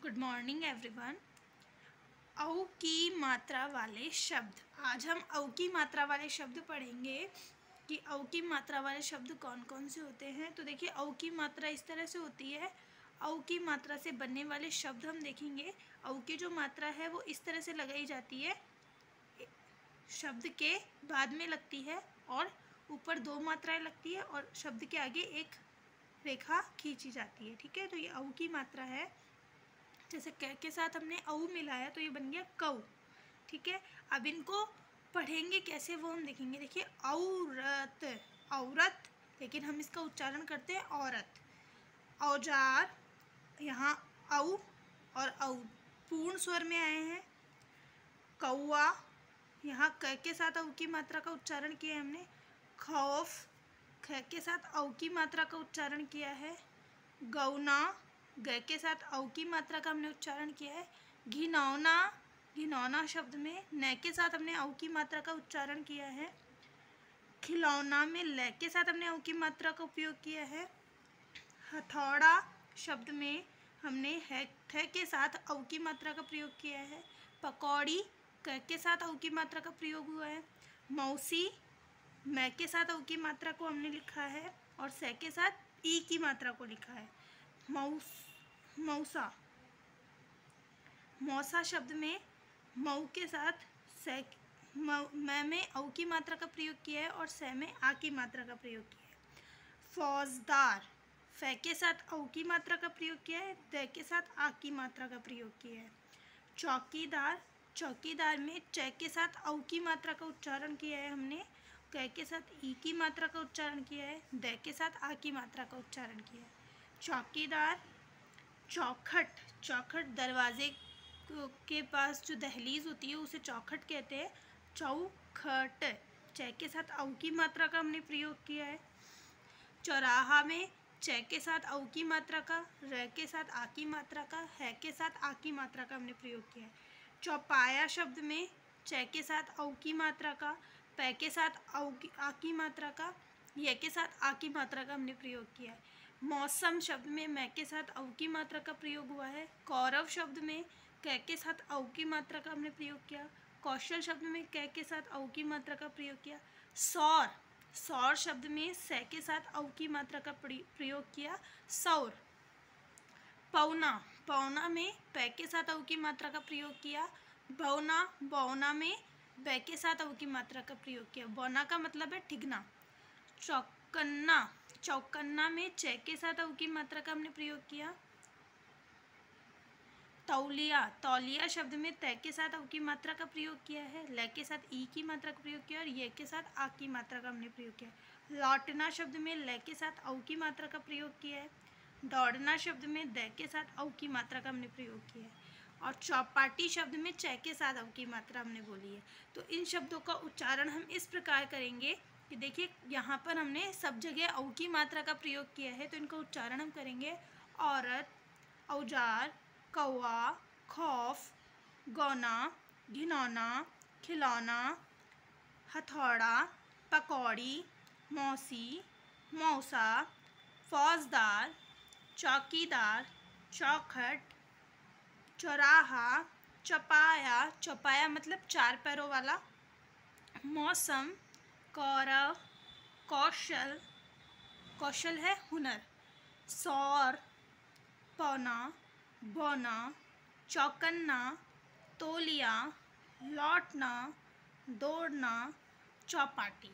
Good morning everyone. औ की मात्रा वाले शब्द। आज हम औ की मात्रा वाले शब्द पढ़ेंगे कि औ की मात्रा वाले शब्द कौन कौन से होते हैं। तो देखिए, औ की मात्रा इस तरह से होती है। औ की मात्रा से बनने वाले शब्द हम देखेंगे। औ की जो मात्रा है वो इस तरह से लगाई जाती है, शब्द के बाद में लगती है और ऊपर दो मात्राएं लगती है और शब्द के आगे एक रेखा खींची जाती है। ठीक है, तो ये औ की मात्रा है। जैसे क के साथ हमने औ मिलाया तो ये बन गया कौ। ठीक है, अब इनको पढ़ेंगे कैसे वो हम देखेंगे। देखिए, औरत, औरत, लेकिन हम इसका उच्चारण करते हैं औरत। औजार, यहाँ औ और औ पूर्ण स्वर में आए हैं। कौआ, यहाँ क के साथ औ की मात्रा का उच्चारण किया है हमने। खौफ, ख के साथ औ की मात्रा का उच्चारण किया है। गौना, ग के साथ औ की मात्रा का हमने उच्चारण किया है। घिनौना, घिनौना शब्द में न के साथ हमने औ की मात्रा का उच्चारण किया है। खिलौना में ल के साथ हमने औ की मात्रा का उपयोग किया है। हथौड़ा शब्द में हमने थ के साथ औ की मात्रा का प्रयोग किया है। पकौड़ी, क के साथ औ की मात्रा का प्रयोग हुआ है। मौसी, मैं के साथ औ की मात्रा को हमने लिखा है और से के साथ ई की मात्रा को लिखा है। मौसा, मौसा शब्द में मऊ के साथ से मैं में औ की मात्रा का प्रयोग किया है और से में आ की मात्रा का प्रयोग किया है। फौजदार, फे के साथ औ की मात्रा का प्रयोग किया है, द के साथ आ की मात्रा का प्रयोग किया है। चौकीदार, चौकीदार में च के साथ औ की मात्रा का उच्चारण किया है हमने, क के साथ ई की मात्रा का उच्चारण किया है, द के साथ आ की मात्रा का उच्चारण किया है। चौकीदार। चौखट, चौखट दरवाजे के पास जो दहलीज होती है उसे चौखट कहते हैं। चौखट, च के साथ औ की मात्रा का हमने प्रयोग किया है। चौराहा में च के साथ औ की मात्रा का, र के साथ आ की मात्रा का, है के साथ आ की मात्रा का हमने प्रयोग किया है। चौपाया शब्द में च के साथ औ की मात्रा का, प के साथ आ की मात्रा का, य के साथ आ की मात्रा का हमने प्रयोग किया है। मौसम शब्द में मैं के साथ औ की मात्रा का प्रयोग हुआ है। कौरव शब्द में क के साथ औ की मात्रा का हमने प्रयोग किया। कौशल शब्द में क के साथ औ की मात्रा का प्रयोग किया। सौर, सौर शब्द में से के साथ औ की मात्रा का प्रयोग किया, सौर। पौना, पौना में प के साथ औ की मात्रा का प्रयोग किया। बौना, बौना में ब के साथ औ की मात्रा का प्रयोग किया। बौना का मतलब है ठिगना। चौकन्ना, चौकन्ना में च के साथ औ की मात्रा का हमने प्रयोग किया। तौलिया, तौलिया शब्द में त के साथ औ की मात्रा का प्रयोग किया है, ल के साथ ई की मात्रा का प्रयोग किया और ये के साथ आ की मात्रा का हमने प्रयोग किया। लौटना शब्द में ल के साथ औ की मात्रा का प्रयोग किया है। दौड़ना शब्द में द के साथ औ की मात्रा का हमने प्रयोग किया है। और चौपाटी शब्द में च के साथ औ की मात्रा हमने बोली है। तो इन शब्दों का उच्चारण हम इस प्रकार करेंगे कि देखिए, यहाँ पर हमने सब जगह औ की मात्रा का प्रयोग किया है, तो इनका उच्चारण हम करेंगे। औरत, औजार, कौआ, खौफ, गौना, घिनौना, खिलौना, हथौड़ा, पकौड़ी, मौसी, मौसा, फौजदार, चौकीदार, चौखट, चौराहा, चौपाया, चौपाया मतलब चार पैरों वाला। मौसम, कौरव, कौशल, कौशल है हुनर। सौर, पौना, बौना, चौकन्ना, तौलिया, लौटना, दौड़ना, चौपाटी।